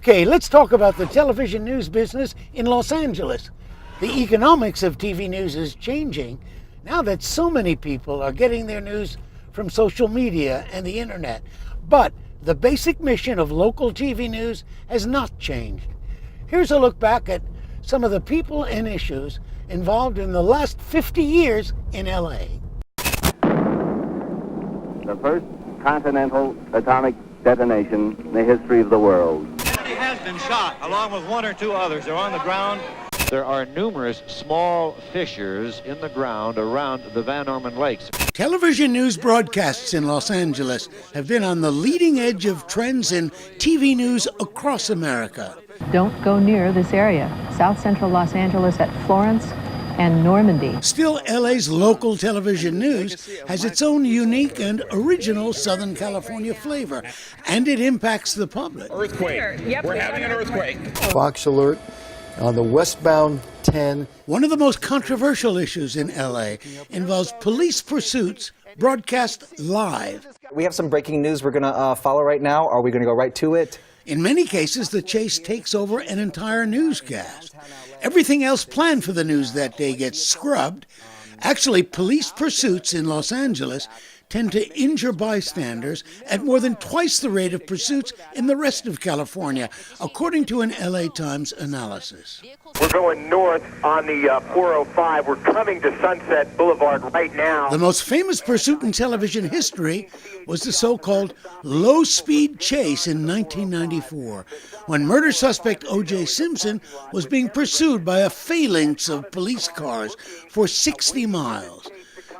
Okay, let's talk about the television news business in Los Angeles. The economics of TV news is changing now that so many people are getting their news from social media and the internet. But the basic mission of local TV news has not changed. Here's a look back at some of the people and issues involved in the last 50 years in LA. The first continental atomic detonation in the history of the world. Kennedy has been shot, along with one or two others. They're on the ground. There are numerous small fissures in the ground around the Van Orman Lakes. Television news broadcasts in Los Angeles have been on the leading edge of trends in TV news across America. Don't go near this area. South Central Los Angeles at Florence and Normandy. Still, LA's local television news has its own unique and original Southern California flavor, and it impacts the public. Earthquake. Yep, we're having an earthquake. Fox Alert on the westbound 10. One of the most controversial issues in LA involves police pursuits broadcast live. We have some breaking news we're going to follow right now. Are we going to go right to it? In many cases, the chase takes over an entire newscast. Everything else planned for the news that day gets scrubbed. Actually, police pursuits in Los Angeles tend to injure bystanders at more than twice the rate of pursuits in the rest of California, according to an LA Times analysis. We're going north on the 405. We're coming to Sunset Boulevard right now. The most famous pursuit in television history was the so-called low-speed chase in 1994, when murder suspect O.J. Simpson was being pursued by a phalanx of police cars for 60 miles.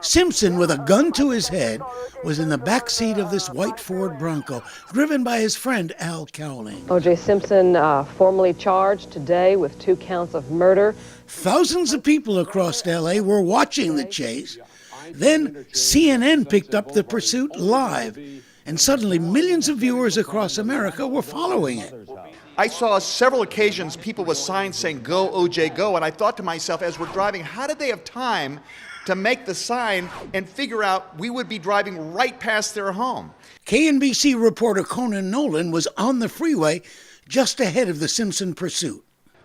Simpson, with a gun to his head, was in the back seat of this white Ford Bronco, driven by his friend Al Cowling. O.J. Simpson formally charged today with 2 counts of murder. Thousands of people across LA were watching the chase. Then CNN picked up the pursuit live, and suddenly millions of viewers across America were following it. I saw several occasions people with signs saying, "Go, OJ, go," and I thought to myself as we're driving, how did they have time to make the sign and figure out we would be driving right past their home? KNBC reporter Conan Nolan was on the freeway just ahead of the Simpson pursuit.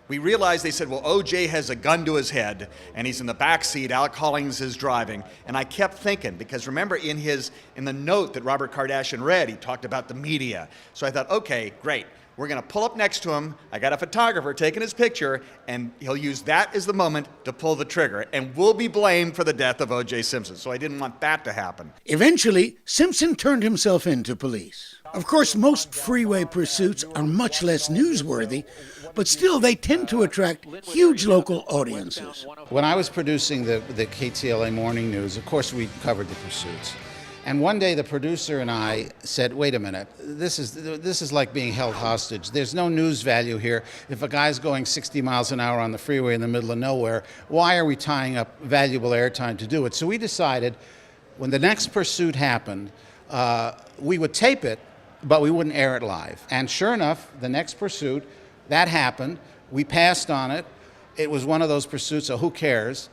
We realized they said, well, OJ has a gun to his head and he's in the back seat, Alec Collins is driving. And I kept thinking, because remember in the note that Robert Kardashian read, he talked about the media. So I thought, okay, great. We're going to pull up next to him. I got a photographer taking his picture, and he'll use that as the moment to pull the trigger. And we'll be blamed for the death of O.J. Simpson. So I didn't want that to happen. Eventually, Simpson turned himself in to police. Of course, most freeway pursuits are much less newsworthy, but still they tend to attract huge local audiences. When I was producing the KTLA Morning News, of course we covered the pursuits. And one day the producer and I said, wait a minute, this is like being held hostage. There's no news value here. If a guy's going 60 miles an hour on the freeway in the middle of nowhere, why are we tying up valuable airtime to do it? So we decided when the next pursuit happened, we would tape it, but we wouldn't air it live. And sure enough, the next pursuit, that happened. We passed on it. It was one of those pursuits, so who cares?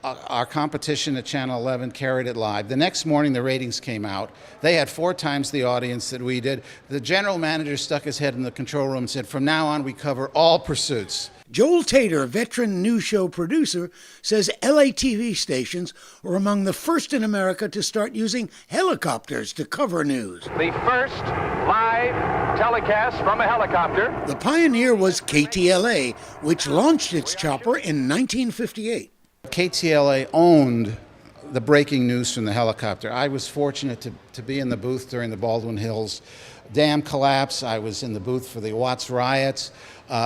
Our competition at Channel 11 carried it live. The next morning, the ratings came out. They had 4 times the audience that we did. The general manager stuck his head in the control room and said, from now on, we cover all pursuits. Joel Tater, a veteran news show producer, says LA TV stations were among the first in America to start using helicopters to cover news. The first live telecast from a helicopter. The pioneer was KTLA, which launched its chopper in 1958. KTLA owned the breaking news from the helicopter. I was fortunate to be in the booth during the Baldwin Hills dam collapse. I was in the booth for the Watts riots.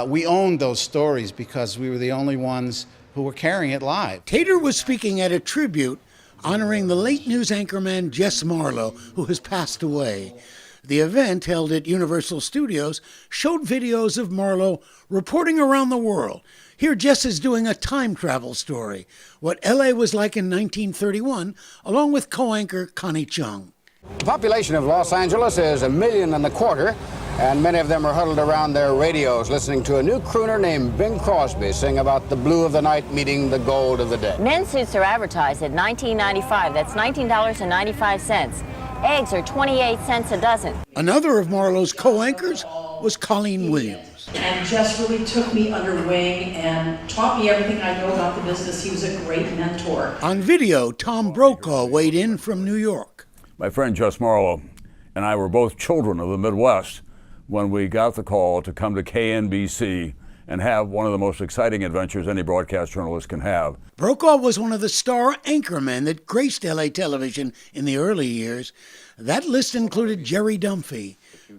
We owned those stories because we were the only ones who were carrying it live. Tater was speaking at a tribute honoring the late news anchorman Jess Marlowe, who has passed away. The event, held at Universal Studios, showed videos of Marlowe reporting around the world. Here Jess is doing a time travel story, what LA was like in 1931, along with co-anchor Connie Chung. The population of Los Angeles is 1.25 million, and many of them are huddled around their radios listening to a new crooner named Bing Crosby sing about the blue of the night meeting the gold of the day. Men's suits are advertised at $19.95. That's $19.95. Eggs are 28 cents a dozen. Another of Marlowe's co-anchors was Colleen Williams. And Jess really took me under wing and taught me everything I know about the business. He was a great mentor. On video, Tom Brokaw weighed in from New York. My friend Jess Marlowe and I were both children of the Midwest when we got the call to come to KNBC and have one of the most exciting adventures any broadcast journalist can have. Brokaw was one of the star anchormen that graced LA television in the early years. That list included Jerry Dunphy,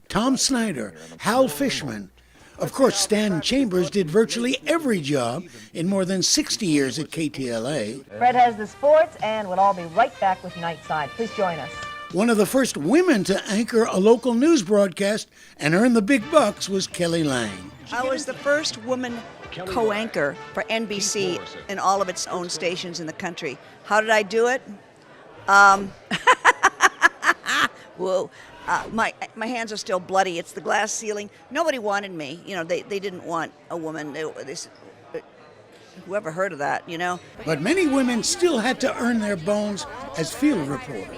Tom Snyder, Hal Fishman. Of course, Stan Chambers did virtually every job in more than 60 years at KTLA. Fred has the sports, and we'll all be right back with Nightside. Please join us. One of the first women to anchor a local news broadcast and earn the big bucks was Kelly Lang. I was the first woman co-anchor for NBC in all of its own stations in the country. How did I do it? Whoa. My hands are still bloody. It's the glass ceiling. Nobody wanted me. You know, they didn't want a woman. They said, whoever heard of that, you know? But many women still had to earn their bones as field reporters.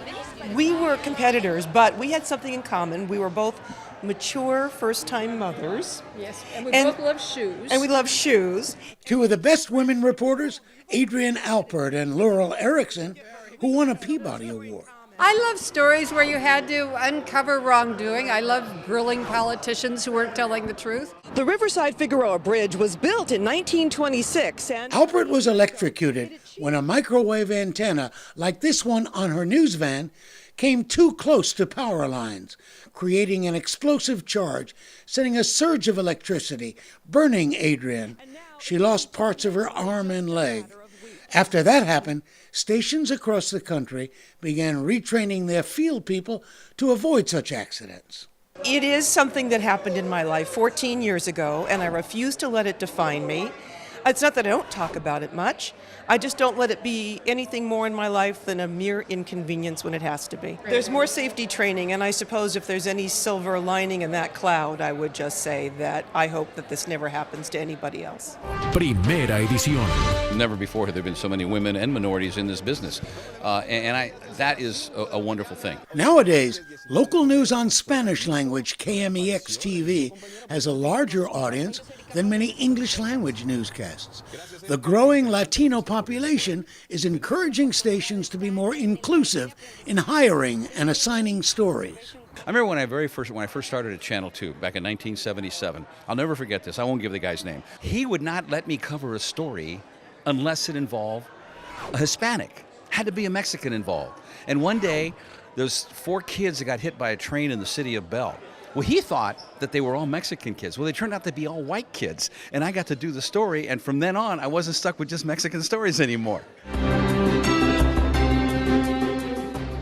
We were competitors, but we had something in common. We were both mature first-time mothers. Yes, and we both love shoes. And we love shoes. Two of the best women reporters, Adrienne Alpert and Laurel Erickson, who won a Peabody Award. I love stories where you had to uncover wrongdoing. I love grilling politicians who weren't telling the truth. The Riverside Figueroa Bridge was built in 1926. And Alpert was electrocuted when a microwave antenna, like this one on her news van, came too close to power lines, creating an explosive charge, sending a surge of electricity, burning Adrienne. She lost parts of her arm and leg. After that happened, stations across the country began retraining their field people to avoid such accidents. it is something that happened in my life 14 years ago, and I refuse to let it define me. It's not that I don't talk about it much. I just don't let it be anything more in my life than a mere inconvenience when it has to be. There's more safety training, and I suppose if there's any silver lining in that cloud, I would just say that I hope that this never happens to anybody else. Primera edición. Never before have there been so many women and minorities in this business, that is a wonderful thing. Nowadays, local news on Spanish language KMEX TV has a larger audience than many English language newscasts. The growing Latino population is encouraging stations to be more inclusive in hiring and assigning stories. I remember when I first started at Channel 2 back in 1977. I'll never forget this. I won't give the guy's name. He would not let me cover a story unless it involved a Hispanic. Had to be a Mexican involved. And one day, those 4 kids that got hit by a train in the city of Bell. Well, he thought that they were all Mexican kids. Well, they turned out to be all white kids. And I got to do the story, and from then on, I wasn't stuck with just Mexican stories anymore.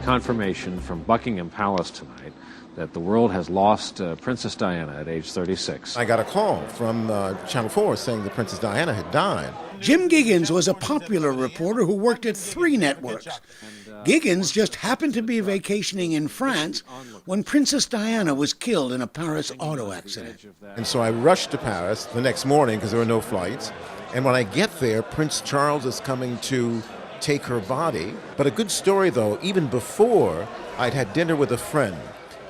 Confirmation from Buckingham Palace tonight that the world has lost Princess Diana at age 36. I got a call from Channel 4 saying that Princess Diana had died. Jim Giggins was a popular reporter who worked at 3 networks. Giggins just happened to be vacationing in France when Princess Diana was killed in a Paris auto accident. And so I rushed to Paris the next morning because there were no flights. And when I get there, Prince Charles is coming to take her body. But a good story, though, even before, I'd had dinner with a friend,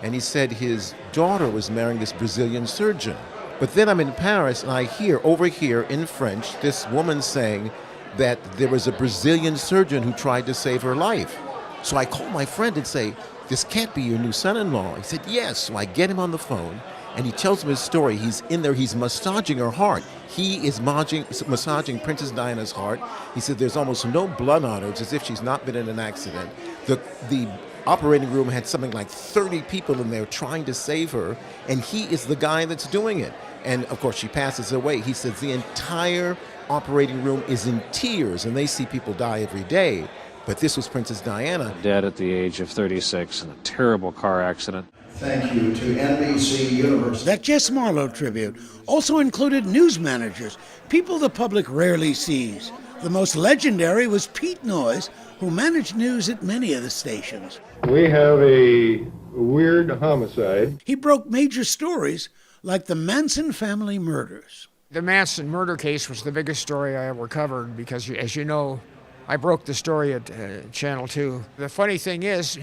and he said his daughter was marrying this Brazilian surgeon. But then I'm in Paris, and I hear, over here in French, this woman saying that there was a Brazilian surgeon who tried to save her life. So I call my friend and say, this can't be your new son-in-law. He said, yes. So I get him on the phone, and he tells me his story. He's in there, he's massaging her heart. He is massaging Princess Diana's heart. He said there's almost no blood on her. It's as if she's not been in an accident. The operating room had something like 30 people in there trying to save her, and he is the guy that's doing it. And of course, she passes away. He says the entire operating room is in tears, and they see people die every day. But this was Princess Diana. Dead at the age of 36 in a terrible car accident. Thank you to NBC Universal. That Jess Marlowe tribute also included news managers, people the public rarely sees. The most legendary was Pete Noyes, who managed news at many of the stations. We have a weird homicide. He broke major stories like the Manson family murders. The Manson murder case was the biggest story I ever covered because, as you know, I broke the story at Channel 2. The funny thing is,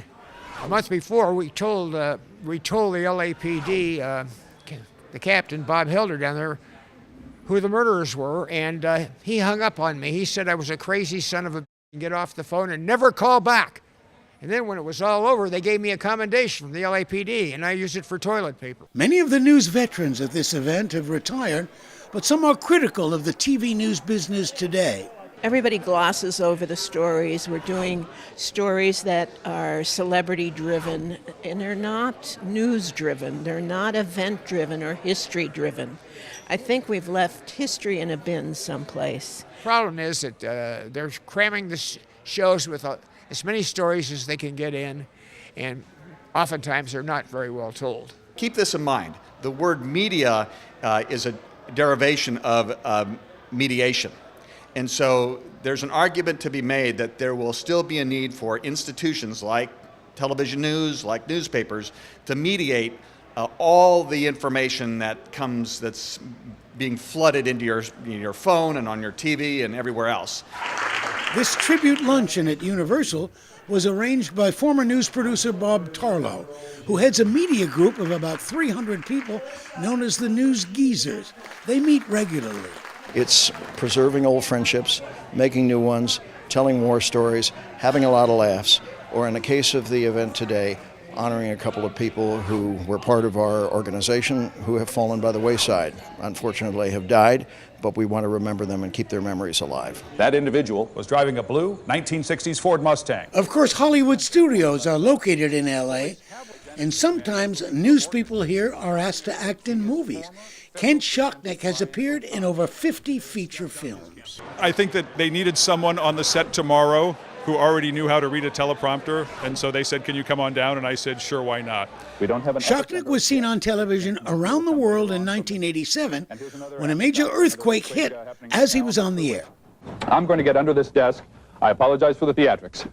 A month before, we told the LAPD, the captain, Bob Hilder down there, who the murderers were, and he hung up on me. He said I was a crazy son of a and get off the phone and never call back. And then when it was all over, they gave me a commendation from the LAPD, and I used it for toilet paper. Many of the news veterans at this event have retired, but some are critical of the TV news business today. Everybody glosses over the stories. We're doing stories that are celebrity-driven, and they're not news-driven. They're not event-driven or history-driven. I think we've left history in a bin someplace. Problem is that they're cramming the shows with as many stories as they can get in, and oftentimes they're not very well told. Keep this in mind. The word media is a derivation of mediation. And so there's an argument to be made that there will still be a need for institutions like television news, like newspapers, to mediate all the information that comes that's being flooded into your phone and on your TV and everywhere else. This tribute luncheon at Universal was arranged by former news producer Bob Tarlow, who heads a media group of about 300 people known as the News Geezers. They meet regularly. It's preserving old friendships, making new ones, telling war stories, having a lot of laughs, or in the case of the event today, honoring a couple of people who were part of our organization who have fallen by the wayside. Unfortunately, have died, but we want to remember them and keep their memories alive. That individual was driving a blue 1960s Ford Mustang. Of course, Hollywood studios are located in LA, and sometimes news people here are asked to act in movies. Kent Shocknick has appeared in over 50 feature films. I think that they needed someone on the set tomorrow who already knew how to read a teleprompter, and so they said, "Can you come on down?" And I said, "Sure, why not?" Shocknick was seen on television around the world in 1987 when a major earthquake hit as he was on the air. I'm going to get under this desk. I apologize for the theatrics.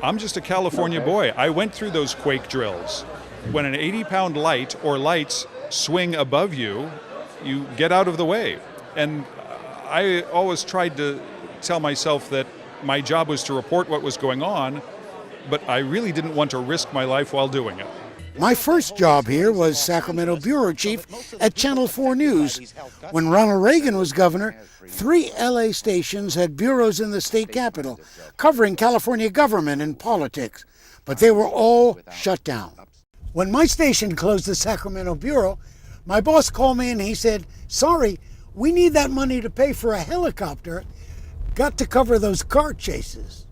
I'm just a California boy. I went through those quake drills. When an 80-pound light or lights swing above you, you get out of the way. And I always tried to tell myself that my job was to report what was going on, but I really didn't want to risk my life while doing it. My first job here was Sacramento bureau chief at Channel 4 News. When Ronald Reagan was governor, 3 LA stations had bureaus in the state capitol covering California government and politics, but they were all shut down. When my station closed the Sacramento bureau, my boss called me and he said, "Sorry, we need that money to pay for a helicopter. Got to cover those car chases."